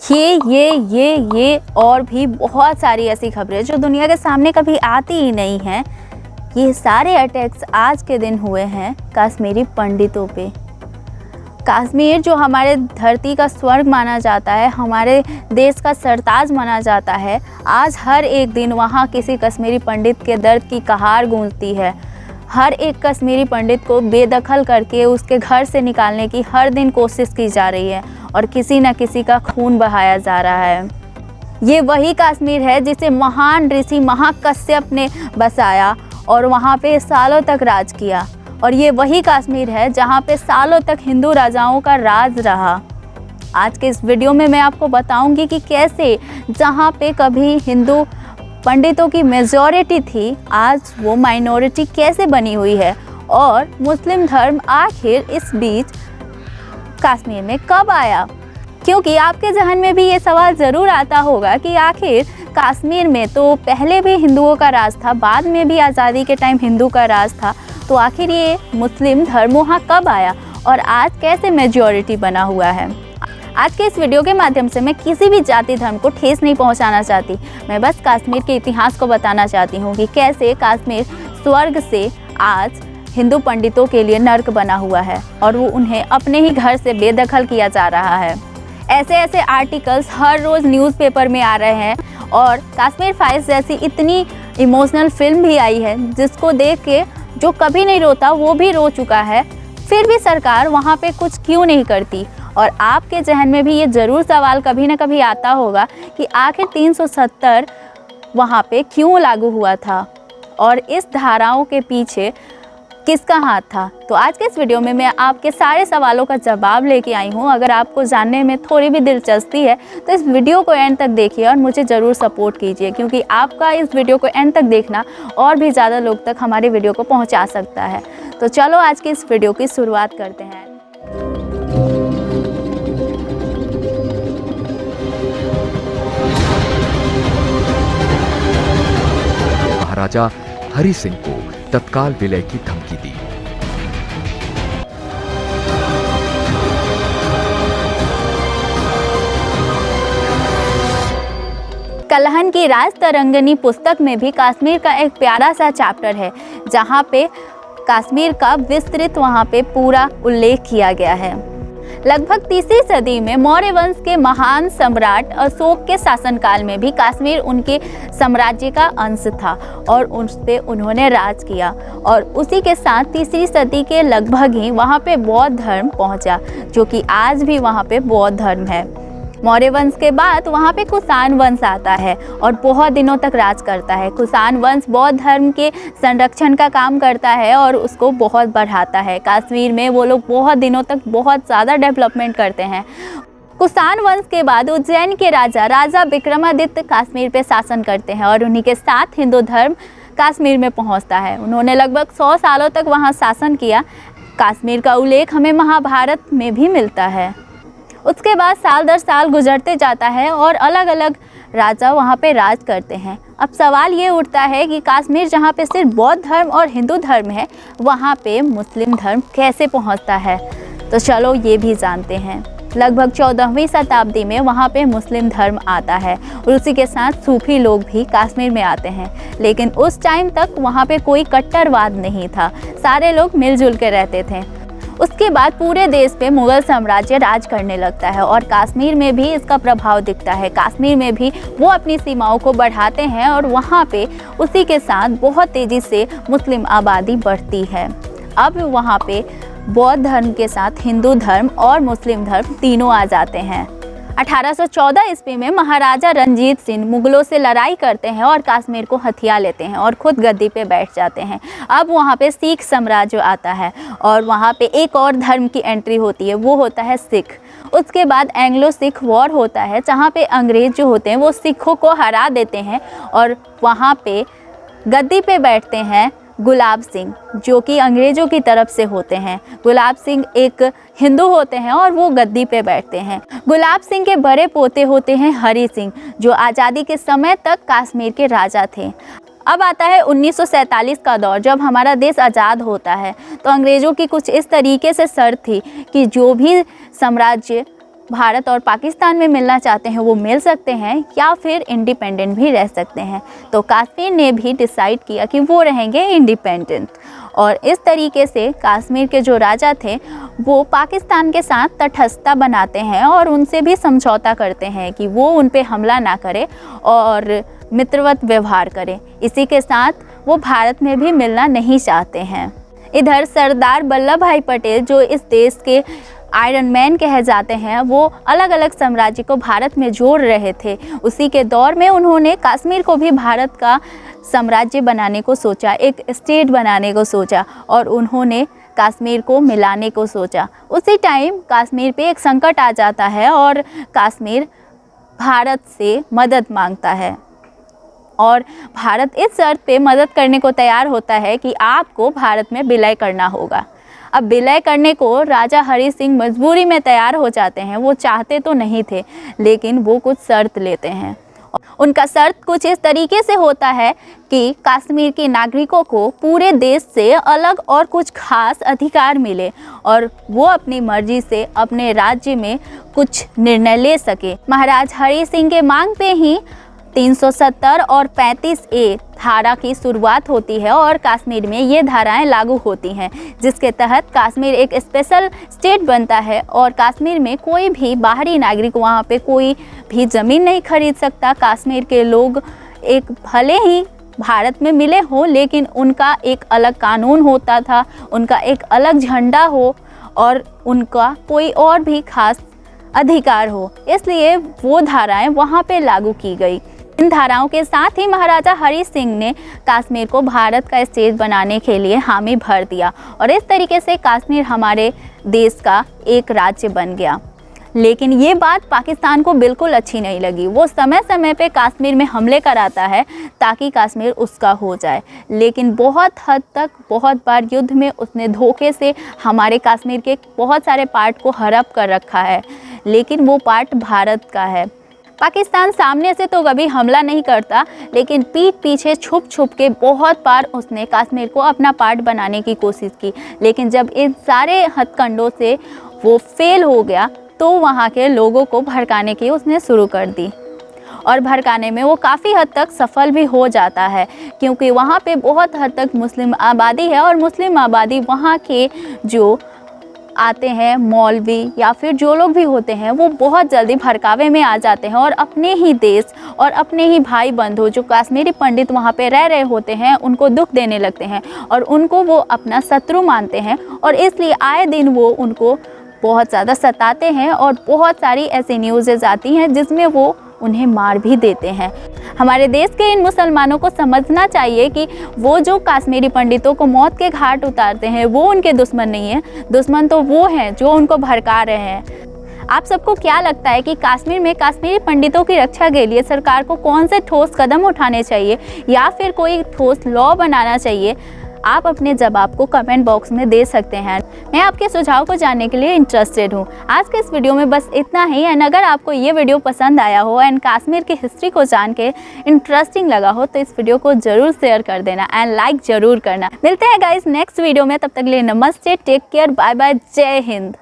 ये और भी बहुत सारी ऐसी खबरें जो दुनिया के सामने कभी आती ही नहीं हैं। ये सारे अटैक्स आज के दिन हुए हैं कश्मीरी पंडितों पे। कश्मीर जो हमारे धरती का स्वर्ग माना जाता है, हमारे देश का सरताज माना जाता है, आज हर एक दिन वहाँ किसी कश्मीरी पंडित के दर्द की कहार गूंजती है। हर एक कश्मीरी पंडित को बेदखल करके उसके घर से निकालने की हर दिन कोशिश की जा रही है और किसी न किसी का खून बहाया जा रहा है। ये वही कश्मीर है जिसे महान ऋषि महाकश्यप ने बसाया और वहाँ पे सालों तक राज किया। और ये वही कश्मीर है जहाँ पे सालों तक हिंदू राजाओं का राज रहा। आज के इस वीडियो में मैं आपको बताऊंगी कि कैसे जहाँ पे कभी हिंदू पंडितों की मेजॉरिटी थी, आज वो माइनॉरिटी कैसे बनी हुई है और मुस्लिम धर्म आखिर इस बीच कश्मीर में कब आया। क्योंकि आपके जहन में भी ये सवाल ज़रूर आता होगा कि आखिर कश्मीर में तो पहले भी हिंदुओं का राज था, बाद में भी आज़ादी के टाइम हिंदू का राज था, तो आखिर ये मुस्लिम धर्म वहाँ कब आया और आज कैसे मेजॉरिटी बना हुआ है। आज के इस वीडियो के माध्यम से मैं किसी भी जाति धर्म को ठेस नहीं पहुंचाना चाहती, मैं बस कश्मीर के इतिहास को बताना चाहती हूं कि कैसे कश्मीर स्वर्ग से आज हिंदू पंडितों के लिए नर्क बना हुआ है और वो उन्हें अपने ही घर से बेदखल किया जा रहा है। ऐसे ऐसे आर्टिकल्स हर रोज़ न्यूज़पेपर में आ रहे हैं और कश्मीर फाइल्स जैसी इतनी इमोशनल फिल्म भी आई है जिसको देख के जो कभी नहीं रोता वो भी रो चुका है। फिर भी सरकार वहाँ पे कुछ क्यों नहीं करती। और आपके जहन में भी ये ज़रूर सवाल कभी ना कभी आता होगा कि आखिर 370 वहाँ पे क्यों लागू हुआ था और इस धाराओं के पीछे किसका हाथ था। तो आज के इस वीडियो में मैं आपके सारे सवालों का जवाब लेके आई हूँ। अगर आपको जानने में थोड़ी भी दिलचस्पी है तो इस वीडियो को एंड तक देखिए और मुझे ज़रूर सपोर्ट कीजिए, क्योंकि आपका इस वीडियो को एंड तक देखना और भी ज़्यादा लोग तक हमारे वीडियो को पहुँचा सकता है। तो चलो आज की इस वीडियो की शुरुआत करते हैं। महाराजा हरि सिंह को तत्काल विलय की धमकी दी। कलहन की राज तरंगिणी पुस्तक में भी कश्मीर का एक प्यारा सा चैप्टर है जहाँ पे कश्मीर का विस्तृत वहाँ पे पूरा उल्लेख किया गया है। लगभग तीसरी सदी में मौर्य वंश के महान सम्राट अशोक के शासनकाल में भी कश्मीर उनके साम्राज्य का अंश था और उस पे उन्होंने राज किया। और उसी के साथ तीसरी सदी के लगभग ही वहाँ पे बौद्ध धर्म पहुँचा, जो कि आज भी वहाँ पे बौद्ध धर्म है। मौर्य वंश के बाद वहाँ पे कुषाण वंश आता है और बहुत दिनों तक राज करता है। कुषाण वंश बौद्ध धर्म के संरक्षण का काम करता है और उसको बहुत बढ़ाता है। कश्मीर में वो लोग बहुत दिनों तक बहुत ज़्यादा डेवलपमेंट करते हैं। कुषाण वंश के बाद उज्जैन के राजा विक्रमादित्य कश्मीर पे शासन करते हैं और उन्हीं के साथ हिंदू धर्म कश्मीर में पहुँचता है। उन्होंने लगभग 100 सालों तक वहाँ शासन किया। कश्मीर का उल्लेख हमें महाभारत में भी मिलता है। उसके बाद साल दर साल गुजरते जाता है और अलग अलग राजा वहाँ पे राज करते हैं। अब सवाल ये उठता है कि कश्मीर जहाँ पे सिर्फ बौद्ध धर्म और हिंदू धर्म है, वहाँ पे मुस्लिम धर्म कैसे पहुँचता है। तो चलो ये भी जानते हैं। लगभग 14वीं शताब्दी में वहाँ पे मुस्लिम धर्म आता है और उसी के साथ सूफी लोग भी कश्मीर में आते हैं। लेकिन उस टाइम तक वहाँ पे कोई कट्टरवाद नहीं था, सारे लोग मिलजुल के रहते थे। उसके बाद पूरे देश पे मुगल साम्राज्य राज करने लगता है और कश्मीर में भी इसका प्रभाव दिखता है। कश्मीर में भी वो अपनी सीमाओं को बढ़ाते हैं और वहाँ पे उसी के साथ बहुत तेज़ी से मुस्लिम आबादी बढ़ती है। अब वहाँ पे बौद्ध धर्म के साथ हिंदू धर्म और मुस्लिम धर्म तीनों आ जाते हैं। 1814 ईस्वी में महाराजा रणजीत सिंह मुगलों से लड़ाई करते हैं और कश्मीर को हथिया लेते हैं और खुद गद्दी पे बैठ जाते हैं। अब वहाँ पे सिख साम्राज्य आता है और वहाँ पे एक और धर्म की एंट्री होती है, वो होता है सिख। उसके बाद एंग्लो सिख वॉर होता है जहाँ पे अंग्रेज जो होते हैं वो सिखों को हरा देते हैं और वहाँ पे गद्दी पे बैठते हैं गुलाब सिंह, जो कि अंग्रेज़ों की तरफ से होते हैं। गुलाब सिंह एक हिंदू होते हैं और वो गद्दी पे बैठते हैं। गुलाब सिंह के बड़े पोते होते हैं हरि सिंह, जो आज़ादी के समय तक कश्मीर के राजा थे। अब आता है 1947 का दौर, जब हमारा देश आज़ाद होता है। तो अंग्रेज़ों की कुछ इस तरीके से शर्त थी कि जो भी साम्राज्य भारत और पाकिस्तान में मिलना चाहते हैं वो मिल सकते हैं या फिर इंडिपेंडेंट भी रह सकते हैं। तो कश्मीर ने भी डिसाइड किया कि वो रहेंगे इंडिपेंडेंट, और इस तरीके से कश्मीर के जो राजा थे वो पाकिस्तान के साथ तटस्थता बनाते हैं और उनसे भी समझौता करते हैं कि वो उन पे हमला ना करे और मित्रवत व्यवहार करें। इसी के साथ वो भारत में भी मिलना नहीं चाहते हैं। इधर सरदार वल्लभ भाई पटेल जो इस देश के आयरन मैन कहे जाते हैं, वो अलग अलग साम्राज्य को भारत में जोड़ रहे थे। उसी के दौर में उन्होंने कश्मीर को भी भारत का साम्राज्य बनाने को सोचा, एक स्टेट बनाने को सोचा और उन्होंने कश्मीर को मिलाने को सोचा। उसी टाइम कश्मीर पे एक संकट आ जाता है और कश्मीर भारत से मदद मांगता है और भारत इस शर्त पे मदद करने को तैयार होता है कि आपको भारत में विलय करना होगा। अब विलय करने को राजा हरि सिंह मजबूरी में तैयार हो जाते हैं। वो चाहते तो नहीं थे, लेकिन वो कुछ शर्त लेते हैं। उनका शर्त कुछ इस तरीके से होता है कि कश्मीर के नागरिकों को पूरे देश से अलग और कुछ खास अधिकार मिले और वो अपनी मर्जी से अपने राज्य में कुछ निर्णय ले सके। महाराज हरि सिंह के मांग पे ही 370 और 35A धारा की शुरुआत होती है और कश्मीर में ये धाराएं लागू होती हैं, जिसके तहत कश्मीर एक स्पेशल स्टेट बनता है और कश्मीर में कोई भी बाहरी नागरिक वहाँ पे कोई भी ज़मीन नहीं खरीद सकता। कश्मीर के लोग एक भले ही भारत में मिले हों, लेकिन उनका एक अलग कानून होता था, उनका एक अलग झंडा हो और उनका कोई और भी खास अधिकार हो, इसलिए वो धाराएं वहाँ पे लागू की गई। इन धाराओं के साथ ही महाराजा हरि सिंह ने कश्मीर को भारत का स्टेट बनाने के लिए हामी भर दिया और इस तरीके से कश्मीर हमारे देश का एक राज्य बन गया। लेकिन ये बात पाकिस्तान को बिल्कुल अच्छी नहीं लगी। वो समय समय पे कश्मीर में हमले कराता है ताकि कश्मीर उसका हो जाए, लेकिन बहुत हद तक बहुत बार युद्ध में उसने धोखे से हमारे कश्मीर के बहुत सारे पार्ट को हड़प कर रखा है, लेकिन वो पार्ट भारत का है। पाकिस्तान सामने से तो कभी हमला नहीं करता, लेकिन पीठ पीछे छुप छुप के बहुत बार उसने कश्मीर को अपना पार्ट बनाने की कोशिश की। लेकिन जब इन सारे हथकंडों से वो फेल हो गया तो वहाँ के लोगों को भड़काने की उसने शुरू कर दी और भड़काने में वो काफ़ी हद तक सफल भी हो जाता है, क्योंकि वहाँ पे बहुत हद तक मुस्लिम आबादी है और मुस्लिम आबादी वहाँ के जो आते हैं मौलवी या फिर जो लोग भी होते हैं वो बहुत जल्दी भड़कावे में आ जाते हैं और अपने ही देश और अपने ही भाई बंधु जो कश्मीरी पंडित वहाँ पे रह रहे होते हैं उनको दुख देने लगते हैं और उनको वो अपना शत्रु मानते हैं और इसलिए आए दिन वो उनको बहुत ज़्यादा सताते हैं और बहुत सारी ऐसी न्यूज़ेज आती हैं जिसमें वो उन्हें मार भी देते हैं। हमारे देश के इन मुसलमानों को समझना चाहिए कि वो जो कश्मीरी पंडितों को मौत के घाट उतारते हैं वो उनके दुश्मन नहीं है, दुश्मन तो वो हैं जो उनको भड़का रहे हैं। आप सबको क्या लगता है कि कश्मीर में कश्मीरी पंडितों की रक्षा के लिए सरकार को कौन से ठोस कदम उठाने चाहिए या फिर कोई ठोस लॉ बनाना चाहिए? आप अपने जवाब को कमेंट बॉक्स में दे सकते हैं। मैं आपके सुझाव को जानने के लिए इंटरेस्टेड हूँ। आज के इस वीडियो में बस इतना ही। एंड अगर आपको ये वीडियो पसंद आया हो एंड कश्मीर की हिस्ट्री को जान के इंटरेस्टिंग लगा हो तो इस वीडियो को जरूर शेयर कर देना एंड लाइक जरूर करना। मिलते हैं गाइस नेक्स्ट वीडियो में, तब तक के लिए नमस्ते, टेक केयर, बाय बाय, जय हिंद।